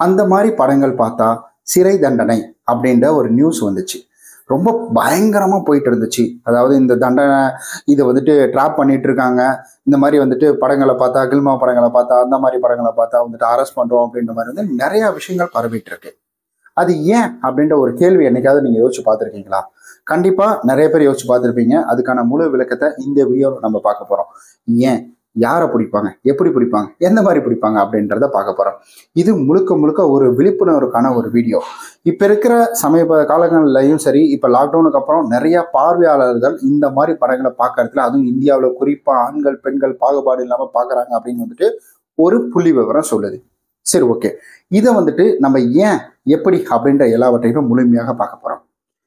அந்த மாதிரி படங்கள் பார்த்தா சிறை தண்டனை அப்படின்ற ஒரு நியூஸ் வந்துச்சு. ரொம்ப பயங்கரமாக போயிட்டு இருந்துச்சு. அதாவது இந்த தண்டனை இதை வந்துட்டு ட்ராப் பண்ணிட்டு இருக்காங்க. இந்த மாதிரி வந்துட்டு படங்களை பார்த்தா, கில்மா படங்களை பார்த்தா, அந்த மாதிரி படங்களை பார்த்தா வந்துட்டு அரெஸ்ட் பண்ணுறோம் அப்படின்ற மாதிரி வந்து நிறைய விஷயங்கள் பரவிட்டு இருக்கு. அது ஏன் அப்படின்ற ஒரு கேள்வி என்னைக்காவது நீங்கள் யோசிச்சு பார்த்துருக்கீங்களா? கண்டிப்பாக நிறைய பேர் யோசிச்சு பார்த்துருப்பீங்க. அதுக்கான முழு விளக்கத்தை இந்த வீடியோவில் நம்ம பார்க்க போகிறோம். ஏன், யாரை பிடிப்பாங்க, எப்படி பிடிப்பாங்க, எந்த மாதிரி பிடிப்பாங்க அப்படின்றத பார்க்க போகிறோம். இது முழுக்க முழுக்க ஒரு விழிப்புணர்வுக்கான ஒரு வீடியோ. இப்போ இருக்கிற சமீப காலங்கள்லையும் சரி, இப்போ லாக்டவுனுக்கு அப்புறம் நிறைய பார்வையாளர்கள் இந்த மாதிரி படங்களை பார்க்கறதுல, அதுவும் இந்தியாவில் குறிப்பாக ஆண்கள் பெண்கள் பாகுபாடு இல்லாமல் பார்க்குறாங்க அப்படின்னு வந்துட்டு ஒரு புள்ளி விவரம் சொல்லுது. சரி, ஓகே. இதை வந்துட்டு நம்ம ஏன், எப்படி அப்படின்ற எல்லாவற்றையும் முழுமையாக பார்க்க போகிறோம்.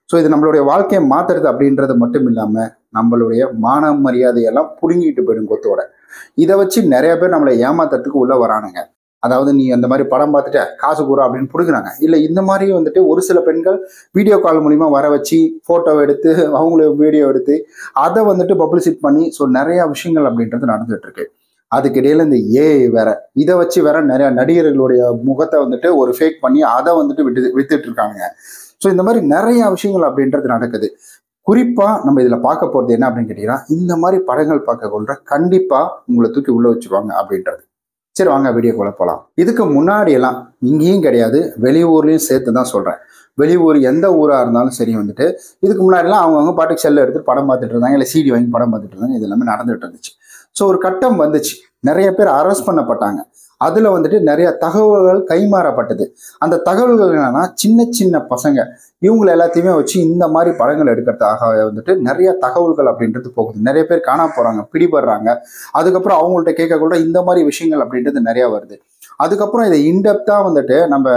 ஸோ இது நம்மளுடைய வாழ்க்கையை மாற்றுறது அப்படின்றது மட்டும் இல்லாமல் நம்மளுடைய மான மரியாதையெல்லாம் பிடுங்கிட்டு போயிடும் கொத்தோட. இதை வச்சு நிறைய பேர் நம்மளை ஏமாத்துறதுக்கு உள்ள வரானுங்க. அதாவது நீ அந்த மாதிரி படம் பார்த்துட்ட காசு கூற அப்படின்னு பிடுங்குறாங்க. இல்லை, இந்த மாதிரி வந்துட்டு ஒரு சில பெண்கள் வீடியோ கால் மூலிமா வர வச்சு ஃபோட்டோவை எடுத்து அவங்கள வீடியோ எடுத்து அதை வந்துட்டு பப்ளிசிட் பண்ணி ஸோ நிறையா விஷயங்கள் அப்படின்றது நடந்துட்டு இருக்கு. அதுக்கிடையில இந்த வேற இதை வச்சு வேற நிறைய நடிகர்களுடைய முகத்தை வந்துட்டு ஒரு ஃபேக் பண்ணி அதை வந்துட்டு வித்துட்டு இருக்காங்க. ஸோ இந்த மாதிரி நிறைய விஷயங்கள் அப்படின்றது நடக்குது. குறிப்பாக நம்ம இதில் பார்க்க போகிறது என்ன அப்படின்னு கேட்டிங்கன்னா, இந்த மாதிரி படங்கள் பார்க்க கொள்ற கண்டிப்பாக உங்களை தூக்கி உள்ளே வச்சுருவாங்க அப்படின்றது. சரி, வாங்க வீடியோக்குள்ள போகலாம். இதுக்கு முன்னாடியெல்லாம் இங்கேயும் கிடையாது, வெளியூர்லேயும் சேர்த்து தான் சொல்கிறேன். வெளியூர் எந்த ஊராக இருந்தாலும் சரி வந்துட்டு இதுக்கு முன்னாடிலாம் அவங்கவுங்க பாட்டுக்கு செல்லை எடுத்து படம் பார்த்துட்டு இருந்தாங்க, இல்லை சிடி வாங்கி படம் பார்த்துட்டு இருந்தாங்க. இது எல்லாமே நடந்துகிட்டு இருந்துச்சு. ஸோ ஒரு கட்டம் வந்துச்சு, நிறைய பேர் அரெஸ்ட் பண்ணப்பட்டாங்க. அதில் வந்துட்டு நிறைய தகவல்கள் கைமாறப்பட்டது. அந்த தகவல்கள் என்னன்னா, சின்ன சின்ன பசங்க இவங்களை எல்லாத்தையுமே வச்சு இந்த மாதிரி படங்கள் எடுக்கிறதுக்காக வந்துட்டு நிறைய தகவல்கள் அப்படின்றது போகுது. நிறைய பேர் காணாம போகிறாங்க, பிடிபடுறாங்க. அதுக்கப்புறம் அவங்கள்ட்ட கேட்கக்கூட இந்த மாதிரி விஷயங்கள் அப்படின்றது நிறையா வருது. அதுக்கப்புறம் இதை இன்டெப்த்தாக வந்துட்டு நம்ம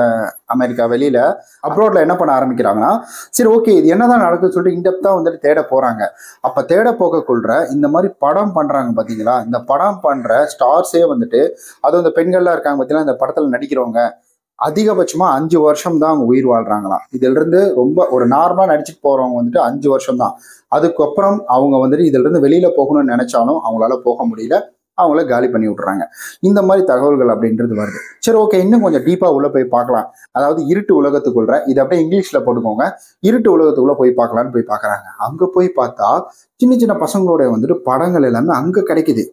அமெரிக்கா வெளியில் அப்ராட்ல என்ன பண்ண ஆரம்பிக்கிறாங்கன்னா, சரி ஓகே இது என்னதான் நடக்குதுன்னு சொல்லிட்டு இன்டெப்த்தாக வந்துட்டு தேட போகிறாங்க. அப்போ தேட போகக்குள்ள இந்த மாதிரி படம் பண்ணுறாங்க பார்த்தீங்களா, இந்த படம் பண்ணுற ஸ்டார்ஸே வந்துட்டு, அதுவும் இந்த பெண்கள்லாம் இருக்காங்க பார்த்தீங்கன்னா, இந்த படத்தில் நடிக்கிறவங்க அதிகபட்சமாக 5 வருஷம் தான் அவங்க உயிர் வாழ்கிறாங்களாம். இதிலிருந்து ரொம்ப ஒரு நார்மலாக நடிச்சுட்டு போகிறவங்க வந்துட்டு 5 வருஷம் தான். அதுக்கப்புறம் அவங்க வந்துட்டு இதிலிருந்து வெளியில் போகணும்னு நினச்சாலும் அவங்களால போக முடியல, அவங்கள காலி பண்ணி விட்றாங்க. இந்த மாதிரி தகவல்கள் அப்படின்றது வருது. சரி, ஓகே, இன்னும் கொஞ்சம் டீப்பாக உள்ளே போய் பார்க்கலாம். அதாவது இருட்டு உலகத்துக்குள்ள, இது அப்படியே இங்கிலீஷில் போட்டுக்கோங்க, இருட்டு உலகத்துக்குள்ளே போய் பார்க்கலான்னு போய் பார்க்குறாங்க. அங்கே போய் பார்த்தா சின்ன சின்ன பசங்களோட வந்துட்டு படங்கள் எல்லாமே அங்கே கிடைக்குது.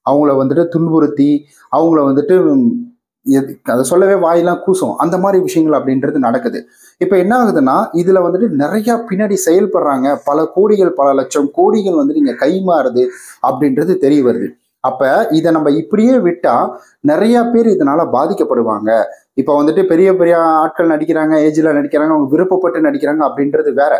அவங்கள வந்துட்டு துன்புறுத்தி அவங்கள வந்துட்டு அதை சொல்லவே வாயெல்லாம் கூசும், அந்த மாதிரி விஷயங்கள் அப்படின்றது நடக்குது. இப்போ என்ன ஆகுதுன்னா, இதில் வந்துட்டு நிறையா பின்னாடி செயல்படுறாங்க. பல கோடிகள், பல லட்சம் கோடிகள் வந்துட்டு இங்கே கைமாறுது அப்படின்றது தெரிய வருது. அப்போ இதை நம்ம இப்படியே விட்டால் நிறைய பேர் இதனால பாதிக்கப்படுவாங்க. இப்போ வந்துட்டு பெரிய பெரிய ஆட்கள் நடிக்கிறாங்க, ஏஜில் நடிக்கிறாங்க, அவங்க விருப்பப்பட்டு நடிக்கிறாங்க அப்படின்றது வேற.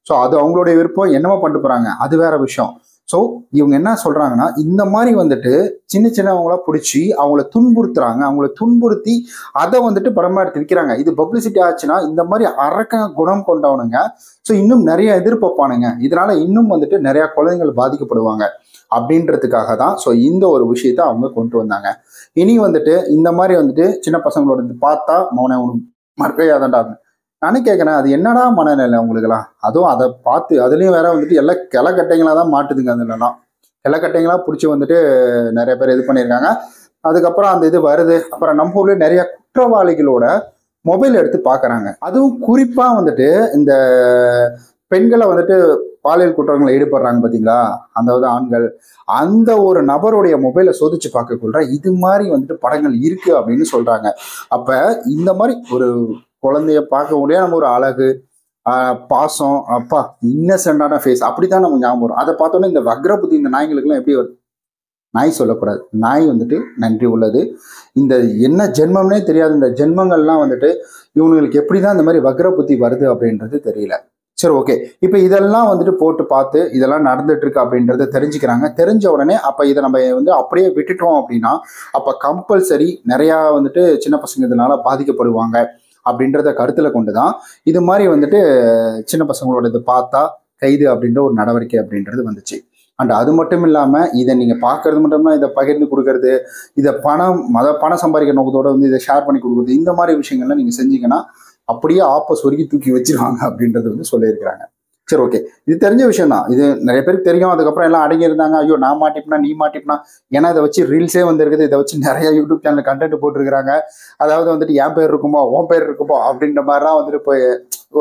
ஸோ அது அவங்களுடைய விருப்பம், என்னமோ பண்ணிட்டு போகிறாங்க, அது வேற விஷயம். ஸோ இவங்க என்ன சொல்கிறாங்கன்னா, இந்த மாதிரி வந்துட்டு சின்ன சின்னவங்களா பிடிச்சி அவங்கள துன்புறுத்துறாங்க. அவங்கள துன்புறுத்தி அதை வந்துட்டு படமாக எடுத்து விற்கிறாங்க. இது பப்ளிசிட்டி ஆச்சுன்னா இந்த மாதிரி அரக்க குணம் கொண்டவனுங்க ஸோ இன்னும் நிறைய எதிர்பார்ப்பானுங்க. இதனால இன்னும் வந்துட்டு நிறையா குழந்தைகள் பாதிக்கப்படுவாங்க அப்படின்றதுக்காக தான் ஸோ இந்த ஒரு விஷயத்த அவங்க கொண்டு வந்தாங்க. இனி வந்துட்டு இந்த மாதிரி வந்துட்டு சின்ன பசங்களோட பார்த்தா மறக்கையாதான்டாங்க. நானே கேட்குறேன், அது என்னடா மனநிலை உங்களுக்குலாம்? அதுவும் அதை பார்த்து அதுலேயும் வேற வந்துட்டு எல்லாம் கிளக்கட்டைங்களாக தான் மாட்டுதுங்க. அதுலலாம் கிளக்கட்டைங்களாக பிடிச்சி வந்துட்டு நிறைய பேர் இது பண்ணியிருக்காங்க. அதுக்கப்புறம் அந்த இது வருது. அப்புறம் நம்ம ஊர்லேயே நிறைய குற்றவாளிகளோட மொபைல் எடுத்து பார்க்குறாங்க. அதுவும் குறிப்பாக வந்துட்டு இந்த பெண்களை வந்துட்டு பாலியல் குற்றங்களை ஈடுபடுறாங்க பார்த்தீங்களா, அதாவது ஆண்கள், அந்த ஒரு நபருடைய மொபைலை சோதிச்சு பார்க்கக்குள்ள இது மாதிரி வந்துட்டு படங்கள் இருக்கு அப்படின்னு சொல்றாங்க. அப்ப இந்த மாதிரி ஒரு குழந்தைய பார்க்க முடியாது, நம்ம ஒரு அழகு, பாசம், அப்பா இன்னசென்டான ஃபேஸ் அப்படித்தான் நம்ம ஞாபகம் வரும். அதை பார்த்தோன்னே இந்த வக்ர புத்தி இந்த நாய்களுக்கெல்லாம் எப்படி வருது? நாய் சொல்லக்கூடாது, நாய் வந்துட்டு நன்றி உள்ளது. இந்த என்ன ஜென்மம்னே தெரியாது. இந்த ஜென்மங்கள்லாம் வந்துட்டு இவங்களுக்கு எப்படி தான் இந்த மாதிரி வக்ர புத்தி வருது அப்படின்றது தெரியல. சரி, ஓகே. இப்போ இதெல்லாம் வந்துட்டு போட்டு பார்த்து இதெல்லாம் நடந்துட்டு இருக்கு அப்படின்றத தெரிஞ்சுக்கிறாங்க. தெரிஞ்ச உடனே அப்போ இதை நம்ம வந்து அப்படியே விட்டுட்டோம் அப்படின்னா அப்போ கம்பல்சரி நிறையா வந்துட்டு சின்ன பசங்க இதனால பாதிக்கப்படுவாங்க அப்படின்றத கருத்தில் கொண்டு தான் இது மாதிரி வந்துட்டு சின்ன பசங்களோட இது பார்த்தா கைது அப்படின்ற ஒரு நடவடிக்கை அப்படின்றது வந்துச்சு. அண்ட் அது மட்டும் இல்லாமல் இதை நீங்கள் பார்க்கறது மட்டும்தான், இதை பகிர்ந்து கொடுக்கறது, இதை பணம் சம்பாதிக்கிற நோக்கத்தோடு வந்து இதை ஷேர் பண்ணி கொடுக்குறது, இந்த மாதிரி விஷயங்கள்லாம் நீங்கள் செஞ்சீங்கன்னா அப்படியே ஆப்பை சொருகி தூக்கி வச்சிருவாங்க அப்படின்றது வந்து சொல்லியிருக்கிறாங்க. சரி, ஓகே. இது தெரிஞ்ச விஷயம் தான். இது நிறைய பேருக்கு தெரியும். அதுக்கப்புறம் எல்லாம் அடங்கி இருந்தாங்க. ஐயோ நான் மாட்டிப்பனா, நீ மாட்டிப்பனா. ஏன்னா இதை வச்சு ரீல்ஸே வந்துருக்குது. இதை வச்சு நிறைய யூடியூப் சேனல் கண்டென்ட் போட்டிருக்கிறாங்க. அதாவது வந்துட்டு என் பேர் இருக்குமோ, உன் பேர் இருக்குமோ அப்படின்ற மாதிரிலாம் வந்துட்டு போய்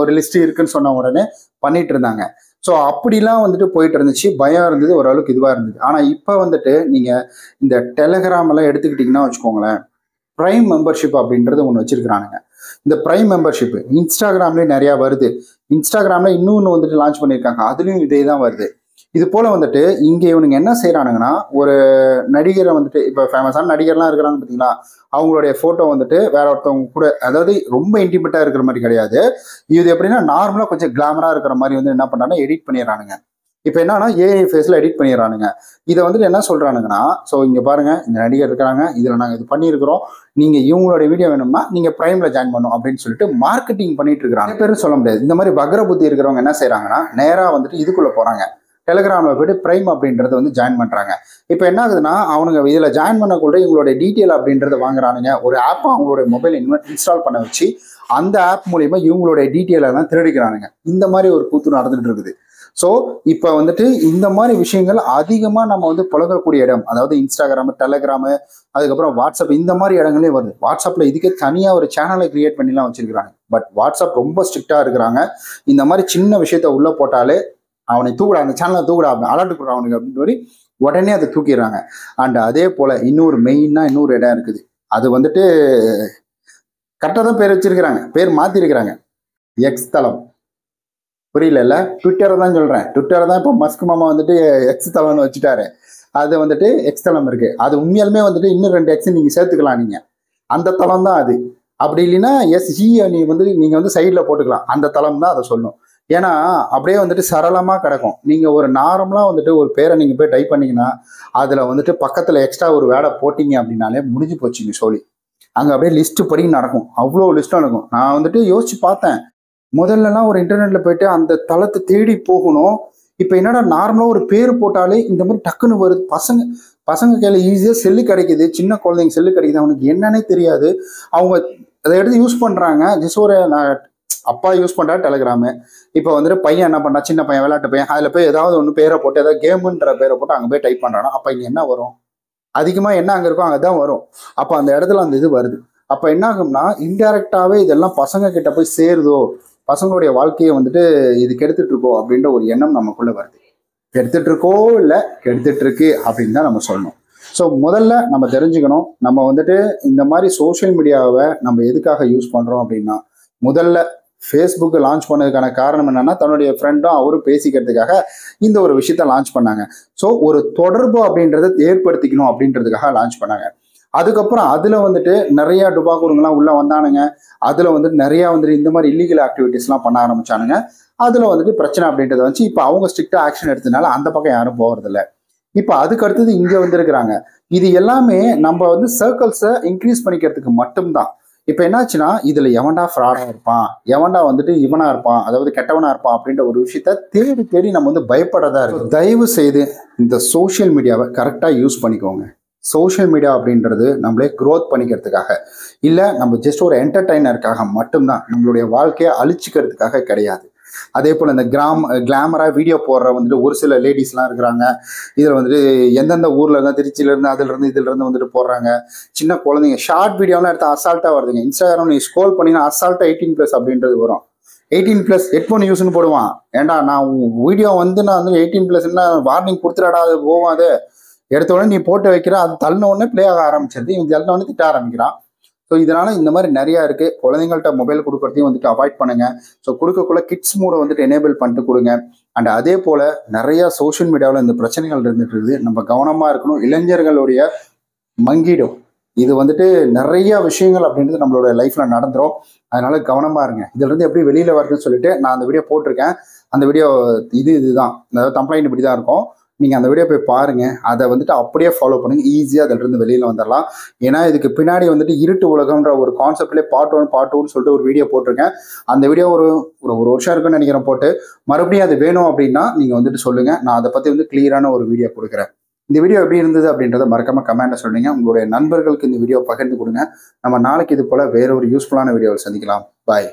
ஒரு லிஸ்ட் இருக்குன்னு சொன்ன உடனே பண்ணிட்டு இருந்தாங்க. ஸோ அப்படிலாம் வந்துட்டு போயிட்டு இருந்துச்சு. பயம் இருந்தது, ஓரளவுக்கு இதுவாக இருந்தது. ஆனால் இப்போ வந்துட்டு நீங்கள் இந்த டெலகிராம் எல்லாம் எடுத்துக்கிட்டிங்கன்னா வச்சுக்கோங்களேன், ப்ரைம் மெம்பர்ஷிப் அப்படின்றது ஒன்று வச்சிருக்கிறானுங்க. இந்த ப்ரைம் மெம்பர்ஷிப் இன்ஸ்டாகிராம்லேயும் நிறையா வருது. இன்ஸ்டாகிராமில் இன்னொன்று வந்துட்டு லான்ச் பண்ணியிருக்காங்க. அதுலேயும் இதே தான் வருது. இது போல் வந்துட்டு இங்கே இவனுங்க என்ன செய்கிறானுங்கன்னா, ஒரு நடிகரை வந்துட்டு இப்போ ஃபேமஸான நடிகர்லாம் இருக்கிறாங்க பார்த்தீங்களா, அவங்களுடைய ஃபோட்டோ வந்துட்டு வேற ஒருத்தவங்க கூட, அதாவது ரொம்ப இன்டிமேட்டாக இருக்கிற மாதிரி கிடையாது. இது எப்படின்னா நார்மலாக கொஞ்சம் கிளாமராக இருக்கிற மாதிரி வந்து என்ன பண்ணுறாங்கன்னா எடிட் பண்ணிடுறானுங்க. இப்போ என்னன்னா ஏஐ ஃபேஸில் எடிட் பண்ணிடுறானுங்க. இதை வந்துட்டு என்ன சொல்கிறானுங்கன்னா, ஸோ இங்கே பாருங்கள் இந்த நடிகர் இருக்கிறாங்க, இதில் நாங்கள் இது பண்ணியிருக்கிறோம், நீங்கள் இவங்களோட வீடியோ வேணும்னா நீங்கள் ப்ரைமில் ஜாயின் பண்ணணும் அப்படின்னு சொல்லிட்டு மார்க்கெட்டிங் பண்ணிட்டு இருக்கிறாங்க. பேரும் சொல்ல முடியாது. இந்த மாதிரி வக்ர புத்தி இருக்கிறவங்க என்ன செய்கிறாங்கன்னா, நேராக வந்துட்டு இதுக்குள்ளே போகிறாங்க, டெலிகிராமில் போய்ட்டு ப்ரைம் அப்படின்றத வந்து ஜாயின் பண்ணுறாங்க. இப்போ என்ன ஆகுதுன்னா, அவனுங்க இதில் ஜாயின் பண்ணக்கூட இவங்களுடைய டீட்டெயில் அப்படின்றத வாங்குறானுங்க. ஒரு ஆப்பை அவங்களுடைய மொபைல் இன்ஸ்டால் பண்ண வச்சு அந்த ஆப் மூலிமா இவங்களுடைய டீட்டெயிலை தான் திருடிக்கிறானுங்க. இந்த மாதிரி ஒரு கூத்து நடந்துட்டு இருக்குது. ஸோ இப்போ வந்துட்டு இந்த மாதிரி விஷயங்கள் அதிகமாக நம்ம வந்து புழங்கக்கூடிய இடம், அதாவது இன்ஸ்டாகிராமு, டெலகிராமு, அதுக்கப்புறம் வாட்ஸ்அப், இந்த மாதிரி இடங்களே வருது. வாட்ஸ்அப்பில் இதுக்கே தனியாக ஒரு சேனலை கிரியேட் பண்ணிலாம் வச்சிருக்கிறாங்க. பட் வாட்ஸ்அப் ரொம்ப ஸ்ட்ரிக்டாக இருக்கிறாங்க. இந்த மாதிரி சின்ன விஷயத்த உள்ளே போட்டாலே அவனை தூக்குடா, அந்த சேனலை தூக்குடா, அலர்ட் கொடுறா அவனுக்கு அப்படின்னு சொல்லி உடனே அதை தூக்கிடுறாங்க. அண்ட் அதே போல் இன்னொரு மெயினாக இன்னொரு இடம் இருக்குது. அது வந்துட்டு கரெக்டாக தான் பேர் வச்சிருக்கிறாங்க, பேர் மாற்றிருக்கிறாங்க. எக்ஸ் தளம். புரியல, ட்விட்டரை தான் சொல்கிறேன். ட்விட்டரை தான் இப்போ மஸ்க் மாமா வந்துட்டு எக்ஸ் தளம்னு வச்சுட்டாரு. அது வந்துட்டு எக்ஸ் தளம் இருக்குது. அது உண்மையாலுமே வந்துட்டு இன்னும் 2 எக்ஸ் நீங்கள் சேர்த்துக்கலாம். நீங்கள் அந்த தளம் தான் அது. அப்படி இல்லைன்னா எஸ்ஜி நீங்கள் வந்து சைடில் போட்டுக்கலாம். அந்த தளம் தான் அதை சொல்லும். ஏன்னா அப்படியே வந்துட்டு சரளமாக கிடக்கும். நீங்கள் ஒரு நார்மலாக வந்துட்டு ஒரு பேரை நீங்கள் போய் டைப் பண்ணிங்கன்னா அதில் வந்துட்டு பக்கத்தில் எக்ஸ்ட்ரா ஒரு வேடை போட்டிங்க அப்படின்னாலே முடிஞ்சு போச்சுங்க சொல்லி. அங்கே அப்படியே லிஸ்ட்டு படி நடக்கும். அவ்வளோ லிஸ்ட்டாக நடக்கும். நான் வந்துட்டு யோசிச்சு பார்த்தேன். முதல்லலாம் ஒரு இன்டர்நெட்டில் போயிட்டு அந்த தளத்தை தேடி போகணும். இப்போ என்னடா நார்மலாக ஒரு பேர் போட்டாலே இந்த மாதிரி டக்குன்னு வருது. பசங்க கையில் ஈஸியாக செல்லு கிடைக்குது. சின்ன குழந்தைங்க செல்லு கிடைக்குது. அவனுக்கு என்னன்னே தெரியாது. அவங்க அதை எடுத்து யூஸ் பண்ணுறாங்க. ஜஸ்ட் ஒரு அப்பா யூஸ் பண்ணுறா டெலிகிராமு. இப்போ வந்துட்டு பையன் என்ன பண்ணுறான், சின்ன பையன், விளையாட்டு பையன், அதில் போய் ஏதாவது ஒன்று பேரை போட்டு ஏதாவது கேமுன்ற பேரை போட்டு அங்கே போய் டைப் பண்ணுறானா, அப்போ இங்கே என்ன வரும்? அதிகமாக என்ன அங்கே இருக்கோ அங்கே தான் வரும். அப்போ அந்த இடத்துல அந்த இது வருது. அப்போ என்ன ஆகும்னா இன்டெரக்டாகவே இதெல்லாம் பசங்க கிட்ட போய் சேருதோ, பசங்களுடைய வாழ்க்கையை வந்துட்டு இது கெடுத்துட்டு இருக்கோ அப்படின்ற ஒரு எண்ணம் நமக்குள்ளே வருது. கெடுத்துட்டு இருக்கோ இல்லை கெடுத்துட்டு இருக்கு அப்படின்னு தான் நம்ம சொல்லணும். ஸோ முதல்ல நம்ம தெரிஞ்சுக்கணும், நம்ம வந்துட்டு இந்த மாதிரி சோஷியல் மீடியாவை நம்ம எதுக்காக யூஸ் பண்ணுறோம் அப்படின்னா, முதல்ல ஃபேஸ்புக் லான்ச் பண்ணதுக்கான காரணம் என்னன்னா, தன்னுடைய ஃப்ரெண்டும் அவரும் பேசிக்கிறதுக்காக இந்த ஒரு விஷயத்த லான்ச் பண்ணாங்க. ஸோ ஒரு தொடர்பு அப்படின்றத ஏற்படுத்திக்கணும் அப்படின்றதுக்காக லான்ச் பண்ணாங்க. அதுக்கப்புறம் அதில் வந்துட்டு நிறையா டுபாக்கூருங்கெல்லாம் உள்ளே வந்தானுங்க. அதில் வந்துட்டு நிறையா வந்துட்டு இந்த மாதிரி இல்லீகல் ஆக்டிவிட்டீஸ்லாம் பண்ண ஆரம்பிச்சானுங்க. அதில் வந்துட்டு பிரச்சனை அப்படின்றத வச்சு இப்போ அவங்க ஸ்ட்ரிக்டாக ஆக்ஷன் எடுத்ததுனால அந்த பக்கம் யாரும் போகிறதில்ல. இப்போ அதுக்கு அடுத்தது இங்கே வந்துருக்கிறாங்க. இது எல்லாமே நம்ம வந்து சர்க்கிள்ஸை இன்க்ரீஸ் பண்ணிக்கிறதுக்கு மட்டும்தான். இப்போ என்னாச்சுன்னா இதில் எவன்டா ஃப்ராடாக இருப்பான், எவன்டா வந்துட்டு இவனாக இருப்பான், அதாவது கெட்டவனாக இருப்பான் அப்படின்ற ஒரு விஷயத்த தேடி தேடி நம்ம வந்து பயப்படதா இருக்கு. தயவு செய்து இந்த சோஷியல் மீடியாவை கரெக்டாக யூஸ் பண்ணிக்கோங்க. சோஷியல் மீடியா அப்படின்றது நம்மளே க்ரோத் பண்ணிக்கிறதுக்காக இல்லை, நம்ம ஜஸ்ட் ஒரு என்டர்டைனருக்காக மட்டும்தான், நம்மளுடைய வாழ்க்கையை அழிச்சிக்கிறதுக்காக கிடையாது. அதே போல் இந்த கிளாமராக வீடியோ போடுற வந்துட்டு ஒரு சில லேடிஸ்லாம் இருக்கிறாங்க. இதில் வந்துட்டு எந்தெந்த ஊரில் இருந்தால், திருச்சியிலேருந்து, அதிலிருந்து இதிலிருந்து வந்துட்டு போடுறாங்க. சின்ன குழந்தைங்க ஷார்ட் வீடியோலாம் எடுத்து அசால்ட்டாக வருதுங்க. இன்ஸ்டாகிராம் நீ ஸ்க்ரோல் பண்ணினா அசால்ட்டாக 18+ அப்படின்றது வரும். 18+ ஹெட்ஃபோன் யூஸ்ன்னு போடுவான். ஏன்டா நான் வீடியோ வந்து நான் வந்து 18+ன்னா வார்னிங் கொடுத்துடாடா, அது போவாது. எடுத்த உடனே நீ போட்டு வைக்கிற, அது தள்ளின உடனே ப்ளே ஆக ஆரம்பிச்சிருது. இவங்க தள்ளின உடனே திட்ட ஆரம்பிக்கிறான். ஸோ இதனால் இந்த மாதிரி நிறையா இருக்குது. குழந்தைங்கள்ட்ட மொபைல் கொடுக்குறதையும் வந்துட்டு அவாய்ட் பண்ணுங்கள். ஸோ கொடுக்கக்குள்ள கிட்ஸ் மூடை வந்துட்டு எனேபிள் பண்ணிட்டு கொடுங்க. அண்ட் அதே போல் நிறையா சோஷியல் மீடியாவில் இந்த பிரச்சனைகள் இருந்துட்டு இருக்குது. நம்ம கவனமாக இருக்கணும். இளைஞர்களுடைய மங்கிடும் இது வந்துட்டு நிறைய விஷயங்கள் அப்படின்றது நம்மளோட லைஃப்பில் நடந்துடும். அதனால் கவனமாக இருங்க. இதிலிருந்து எப்படி வெளியில் வருதுன்னு சொல்லிட்டு நான் அந்த வீடியோ போட்டிருக்கேன். அந்த வீடியோ இதுதான், அதாவது கம்ப்ளைண்ட் இப்படி தான் இருக்கும். நீங்கள் அந்த வீடியோ போய் பாருங்கள். அதை வந்துட்டு அப்படியே ஃபாலோ பண்ணுங்கள். ஈஸியாக அதிலிருந்து வெளியில் வந்துடலாம். ஏன்னா இதுக்கு பின்னாடி வந்துட்டு இருட்டு உலகம்ன்ற ஒரு கான்செப்ட்லேயே பார்ட் 1 பார்ட் 2ன்னு சொல்லிட்டு ஒரு வீடியோ போட்டிருக்கேன். அந்த வீடியோ ஒரு வருஷம் இருக்குன்னு நினைக்கிறேன் போட்டு. மறுபடியும் அது வேணும் அப்படின்னா நீங்கள் வந்துட்டு சொல்லுங்கள். நான் அதை பற்றி வந்து கிளியரான ஒரு வீடியோ கொடுக்குறேன். இந்த வீடியோ எப்படி இருந்தது அப்படின்றத மறக்காம கமெண்ட்டில் சொல்லுங்கள். உங்களுடைய நண்பர்களுக்கு இந்த வீடியோ பகிர்ந்து கொடுங்க. நம்ம நாளைக்கு இது போல் வேற ஒரு யூஸ்ஃபுல்லான வீடியோவில் சந்திக்கலாம். பாய்.